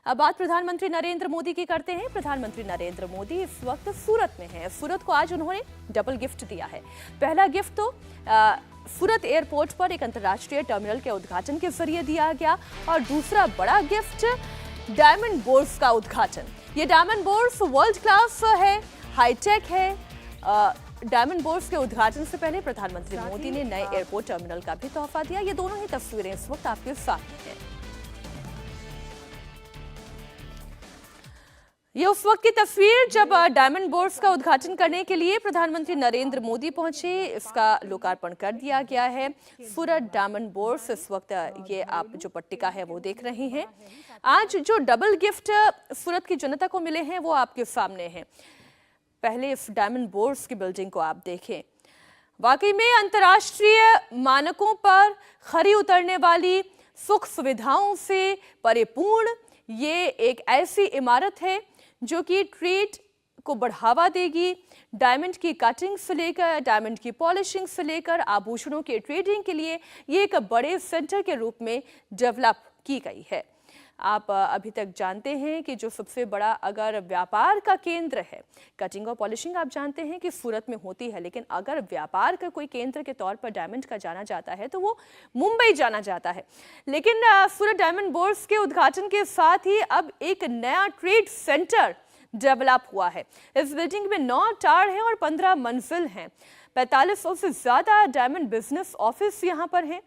अब बात प्रधानमंत्री नरेंद्र मोदी की करते हैं। प्रधानमंत्री नरेंद्र मोदी इस वक्त सूरत में हैं। सूरत को आज उन्होंने डबल गिफ्ट दिया है। पहला गिफ्ट तो सूरत एयरपोर्ट पर एक अंतर्राष्ट्रीय टर्मिनल के उद्घाटन के जरिए दिया गया और दूसरा बड़ा गिफ्ट डायमंड बोर्स का उद्घाटन। ये डायमंड बोर्स वर्ल्ड क्लास है, हाईटेक है। डायमंड बोर्स के उद्घाटन से पहले प्रधानमंत्री मोदी ने नए एयरपोर्ट टर्मिनल का भी तोहफा दिया। ये दोनों ही तस्वीरें इस वक्त आपके सामने हैं। ये उस वक्त की तस्वीर जब डायमंड बोर्स का उद्घाटन करने के लिए प्रधानमंत्री नरेंद्र मोदी पहुंचे। इसका लोकार्पण कर दिया गया है। सूरत डायमंड बोर्स इस वक्त ये आप जो पट्टिका है वो देख रहे हैं। आज जो डबल गिफ्ट सूरत की जनता को मिले हैं वो आपके सामने हैं। पहले इस डायमंड बोर्स की बिल्डिंग को आप देखें। वाकई में अंतर्राष्ट्रीय मानकों पर खरी उतरने वाली, सुख सुविधाओं से परिपूर्ण ये एक ऐसी इमारत है जो कि ट्रेड को बढ़ावा देगी। डायमंड की कटिंग से लेकर डायमंड की पॉलिशिंग से लेकर आभूषणों के ट्रेडिंग के लिए ये एक बड़े सेंटर के रूप में डेवलप की गई है। आप अभी तक जानते हैं कि जो सबसे बड़ा अगर व्यापार का केंद्र है, कटिंग और पॉलिशिंग आप जानते हैं कि सूरत में होती है, लेकिन अगर व्यापार का कोई केंद्र के तौर पर डायमंड का जाना जाता है तो वो मुंबई जाना जाता है। लेकिन सूरत डायमंड बोर्स के उद्घाटन के साथ ही अब एक नया ट्रेड सेंटर डेवलप हुआ है। इस बिल्डिंग में 9 टावर हैं और 15 मंजिल हैं। 4500 से ज्यादा डायमंड बिजनेस ऑफिस यहाँ पर हैं।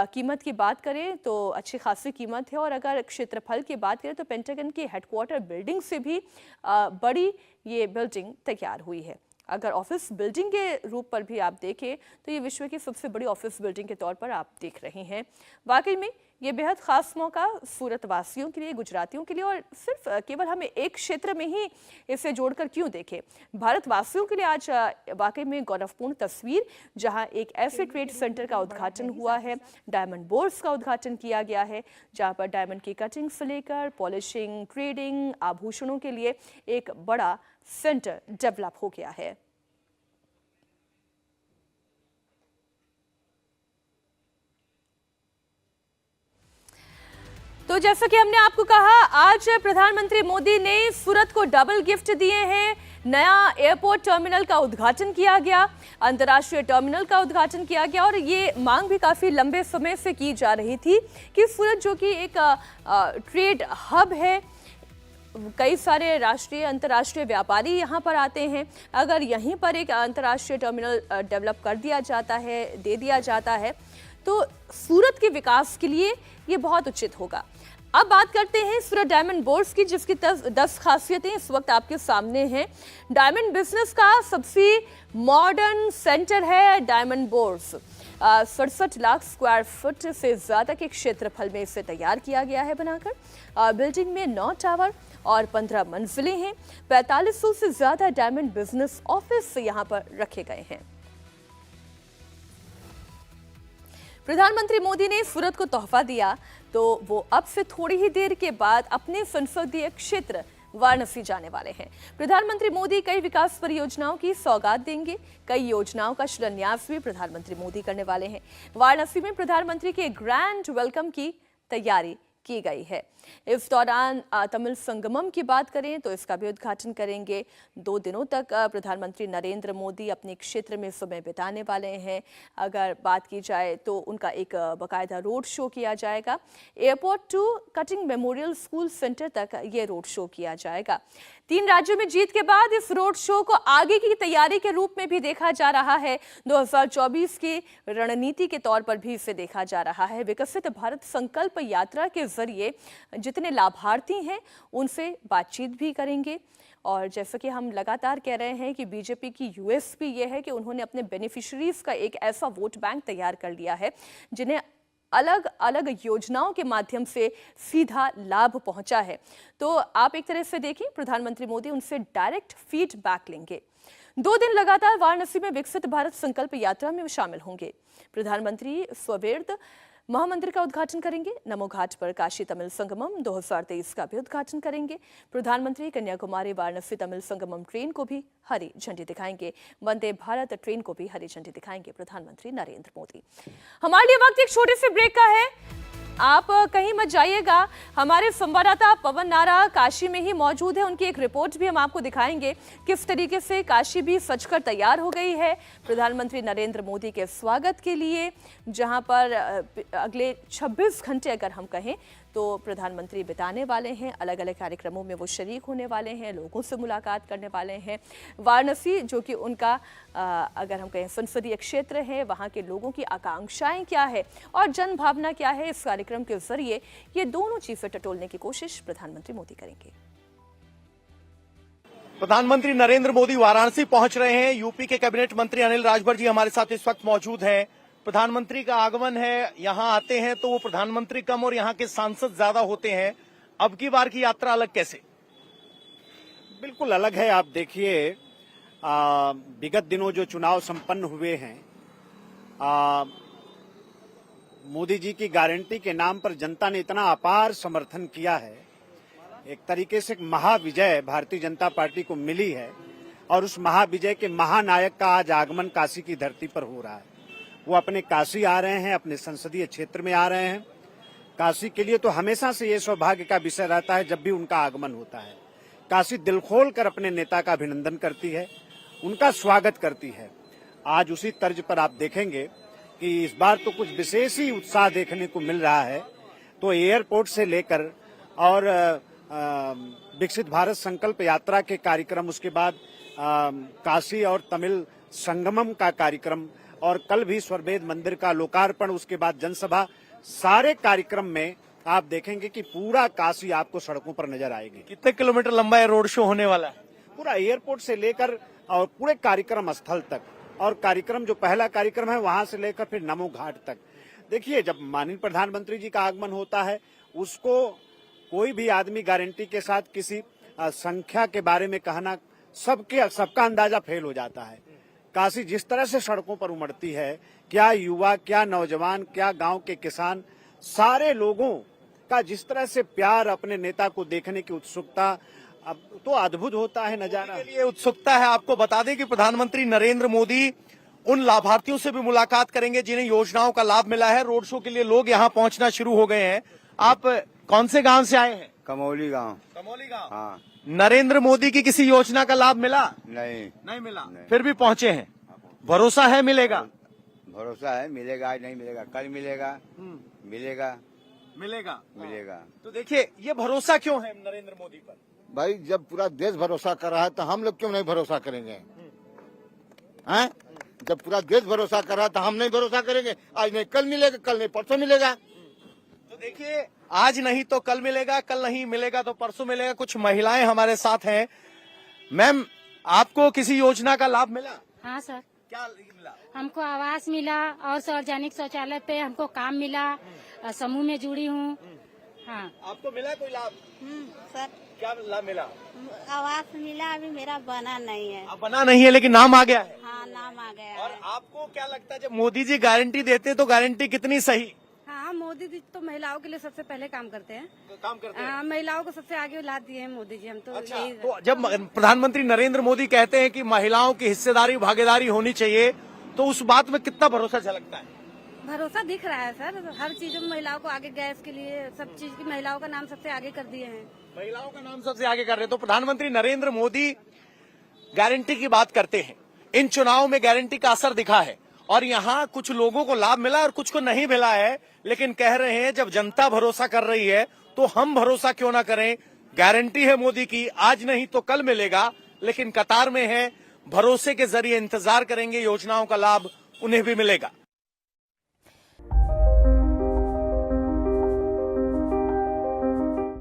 कीमत की बात करें तो अच्छी खासी कीमत है और अगर क्षेत्रफल की बात करें तो पेंटागन की हेडक्वार्टर बिल्डिंग से भी बड़ी ये बिल्डिंग तैयार हुई है। अगर ऑफिस बिल्डिंग के रूप पर भी आप देखें तो ये विश्व की सबसे बड़ी ऑफिस बिल्डिंग के तौर पर आप देख रहे हैं। वाकई में ये बेहद खास मौका सूरत वासियों के लिए, गुजरातियों के लिए, और सिर्फ केवल हमें एक क्षेत्र में ही इसे जोड़कर क्यों देखें, भारतवासियों के लिए आज वाकई में गौरवपूर्ण तस्वीर, जहां एक ऐसे ट्रेड सेंटर का उद्घाटन हुआ है, डायमंड बोर्स का उद्घाटन किया गया है, जहां पर डायमंड की कटिंग से लेकर पॉलिशिंग, ट्रेडिंग, आभूषणों के लिए एक बड़ा सेंटर डेवलप हो गया है। तो जैसा कि हमने आपको कहा, आज प्रधानमंत्री मोदी ने सूरत को डबल गिफ्ट दिए हैं। नया एयरपोर्ट टर्मिनल का उद्घाटन किया गया, अंतर्राष्ट्रीय टर्मिनल का उद्घाटन किया गया और ये मांग भी काफ़ी लंबे समय से की जा रही थी कि सूरत जो कि एक ट्रेड हब है, कई सारे राष्ट्रीय अंतर्राष्ट्रीय व्यापारी यहाँ पर आते हैं। अगर यहीं पर एक अंतर्राष्ट्रीय टर्मिनल डेवलप कर दिया जाता है, दे दिया जाता है, तो सूरत के विकास के लिए ये बहुत उचित होगा। अब बात करते हैं सूरत डायमंड बोर्स की, जिसकी 10 खासियतें इस वक्त आपके सामने हैं। डायमंड बिजनेस का सबसे मॉडर्न सेंटर है diamond bourse. 67 lakh square foot से ज्यादा के क्षेत्रफल में इसे तैयार किया गया है बनाकर। बिल्डिंग में 9 टावर और 15 मंजिलें हैं। 4500 से ज्यादा डायमंड बिजनेस ऑफिस यहाँ पर रखे गए हैं। प्रधानमंत्री मोदी ने सूरत को तोहफा दिया तो वो अब से थोड़ी ही देर के बाद अपने संसदीय क्षेत्र वाराणसी जाने वाले हैं। प्रधानमंत्री मोदी कई विकास परियोजनाओं की सौगात देंगे। कई योजनाओं का शिलान्यास भी प्रधानमंत्री मोदी करने वाले हैं। वाराणसी में प्रधानमंत्री के ग्रैंड वेलकम की तैयारी की गई है। इस दौरान तमिल संगमम की बात करें तो इसका भी उद्घाटन करेंगे। 2 दिनों तक प्रधानमंत्री नरेंद्र मोदी अपने क्षेत्र में समय बिताने वाले हैं। अगर बात की जाए तो उनका एक बाकायदा रोड शो किया जाएगा। Airport to cutting memorial school centre तक ये रोड शो किया जाएगा। 3 राज्यों में जीत के बाद इस रोड शो को आगे की तैयारी के रूप में भी देखा जा रहा है। 2024 की रणनीति के तौर पर भी इसे देखा जा रहा है। विकसित भारत संकल्प यात्रा के जरिए जितने लाभार्थी हैं उनसे बातचीत भी करेंगे। और जैसा कि हम लगातार कह रहे हैं कि बीजेपी की यूएसपी ये है कि उन्होंने अपने बेनिफिशरीज का एक ऐसा वोट बैंक तैयार कर लिया है जिन्हें अलग अलग योजनाओं के माध्यम से सीधा लाभ पहुंचा है। तो आप एक तरह से देखें, प्रधानमंत्री मोदी उनसे डायरेक्ट फीडबैक लेंगे। 2 दिन लगातार वाराणसी में विकसित भारत संकल्प यात्रा में शामिल होंगे। प्रधानमंत्री स्ववेर्द महामंदिर का उद्घाटन करेंगे। नमो घाट पर काशी तमिल संगमम 2023 का भी उद्घाटन करेंगे। प्रधानमंत्री कन्याकुमारी वाराणसी तमिल संगमम ट्रेन को भी हरी झंडी दिखाएंगे। वंदे भारत ट्रेन को भी हरी झंडी दिखाएंगे प्रधानमंत्री नरेंद्र मोदी। हमारे लिए वक्त एक छोटे से ब्रेक का है। आप कहीं मत जाइएगा, हमारे संवाददाता पवन नारा काशी में ही मौजूद है। उनकी एक रिपोर्ट भी हम आपको दिखाएंगे किस तरीके से काशी भी सजकर तैयार हो गई है प्रधानमंत्री नरेंद्र मोदी के स्वागत के लिए, जहां पर अगले 26 घंटे अगर हम कहें तो प्रधानमंत्री बिताने वाले हैं। अलग अलग कार्यक्रमों में वो शरीक होने वाले हैं, लोगों से मुलाकात करने वाले हैं। वाराणसी जो कि उनका अगर हम कहें संसदीय क्षेत्र है, वहाँ के लोगों की आकांक्षाएं क्या है और जन भावना क्या है, इस कार्यक्रम के जरिए ये दोनों चीजें टटोलने की कोशिश प्रधानमंत्री मोदी करेंगे। प्रधानमंत्री नरेंद्र मोदी वाराणसी पहुंच रहे हैं। यूपी के कैबिनेट मंत्री अनिल राजभर जी हमारे साथ इस वक्त मौजूद हैं। प्रधानमंत्री का आगमन है, यहां आते हैं तो वो प्रधानमंत्री कम और यहां के सांसद ज्यादा होते हैं। अब की बार की यात्रा अलग कैसे? बिल्कुल अलग है। आप देखिए, विगत दिनों जो चुनाव संपन्न हुए हैं, मोदी जी की गारंटी के नाम पर जनता ने इतना अपार समर्थन किया है। एक तरीके से एक महाविजय भारतीय जनता पार्टी को मिली है और उस महाविजय के महानायक का आज आगमन काशी की धरती पर हो रहा है। वो अपने काशी आ रहे हैं, अपने संसदीय क्षेत्र में आ रहे हैं। काशी के लिए तो हमेशा से ये सौभाग्य का विषय रहता है जब भी उनका आगमन होता है। काशी दिल खोल कर अपने नेता का अभिनंदन करती है, उनका स्वागत करती है। आज उसी तर्ज पर आप देखेंगे कि इस बार तो कुछ विशेष ही उत्साह देखने को मिल रहा है। तो एयरपोर्ट से लेकर और विकसित भारत संकल्प यात्रा के कार्यक्रम, उसके बाद काशी और तमिल संगमम का कार्यक्रम और कल भी स्वरवेद मंदिर का लोकार्पण, उसके बाद जनसभा, सारे कार्यक्रम में आप देखेंगे कि पूरा काशी आपको सड़कों पर नजर आएगी। कितने किलोमीटर लंबा ये रोड शो होने वाला है? पूरा एयरपोर्ट से लेकर और पूरे कार्यक्रम स्थल तक, और कार्यक्रम जो पहला कार्यक्रम है वहां से लेकर फिर नमो घाट तक। देखिए, जब माननीय प्रधानमंत्री जी का आगमन होता है, उसको कोई भी आदमी गारंटी के साथ किसी संख्या के बारे में कहना, सबका अंदाजा फेल हो जाता है। काशी जिस तरह से सड़कों पर उमड़ती है, क्या युवा, क्या नौजवान, क्या गांव के किसान, सारे लोगों का जिस तरह से प्यार, अपने नेता को देखने की उत्सुकता, अब तो अद्भुत होता है नजारा। ये उत्सुकता है। आपको बता दें कि प्रधानमंत्री नरेंद्र मोदी उन लाभार्थियों से भी मुलाकात करेंगे जिन्हें योजनाओं का लाभ मिला है। रोड शो के लिए लोग यहाँ पहुंचना शुरू हो गए हैं। आप कौन से गांव से आए हैं? कमौली गांव। कमौली गांव। हाँ। नरेंद्र मोदी की किसी योजना का लाभ मिला? नहीं मिला। नहीं। फिर भी पहुंचे हैं। भरोसा है मिलेगा? भरोसा है, मिलेगा आज नहीं मिलेगा, कल मिलेगा। मिलेगा। तो देखिए, ये भरोसा क्यों है नरेंद्र मोदी पर? भाई, जब पूरा देश भरोसा कर रहा है तो हम लोग क्यों नहीं भरोसा करेंगे? हैं? जब पूरा देश भरोसा कर रहा है तो हम नहीं भरोसा करेंगे? आज नहीं कल मिलेगा, कल नहीं परसों मिलेगा। तो देखिए, आज नहीं तो कल मिलेगा, कल नहीं मिलेगा तो परसों मिलेगा। कुछ महिलाएं हमारे साथ हैं। मैम, आपको किसी योजना का लाभ मिला? हाँ सर। क्या मिला? हमको आवास मिला और सार्वजनिक शौचालय पे हमको काम मिला। समूह में जुड़ी हूँ। हाँ। आपको मिला कोई लाभ? सर, क्या लाभ मिला? आवास मिला, अभी मेरा बना नहीं है। अब बना नहीं है लेकिन नाम आ गया है। हाँ, नाम आ गया और है। आपको क्या लगता है, जब मोदी जी गारंटी देते तो गारंटी कितनी सही? हाँ, मोदी जी तो महिलाओं के लिए सबसे पहले काम करते हैं। काम करते हैं। महिलाओं को सबसे आगे ला दिए हैं मोदी जी। हम तो अच्छा, यही तो जब प्रधानमंत्री नरेंद्र मोदी कहते हैं कि महिलाओं की हिस्सेदारी, भागीदारी होनी चाहिए, तो उस बात में कितना भरोसा झलकता है? भरोसा दिख रहा है सर। हर चीजों में महिलाओं को आगे, गैस के लिए सब चीज की महिलाओं का नाम सबसे आगे कर दिए हैं। महिलाओं का नाम सबसे आगे कर रहे हैं। तो प्रधानमंत्री नरेंद्र मोदी गारंटी की बात करते हैं। इन चुनावों में गारंटी का असर दिखा है और यहाँ कुछ लोगों को लाभ मिला और कुछ को नहीं मिला है, लेकिन कह रहे हैं जब जनता भरोसा कर रही है तो हम भरोसा क्यों ना करें। गारंटी है मोदी की, आज नहीं तो कल मिलेगा, लेकिन कतार में है, भरोसे के जरिए इंतजार करेंगे, योजनाओं का लाभ उन्हें भी मिलेगा।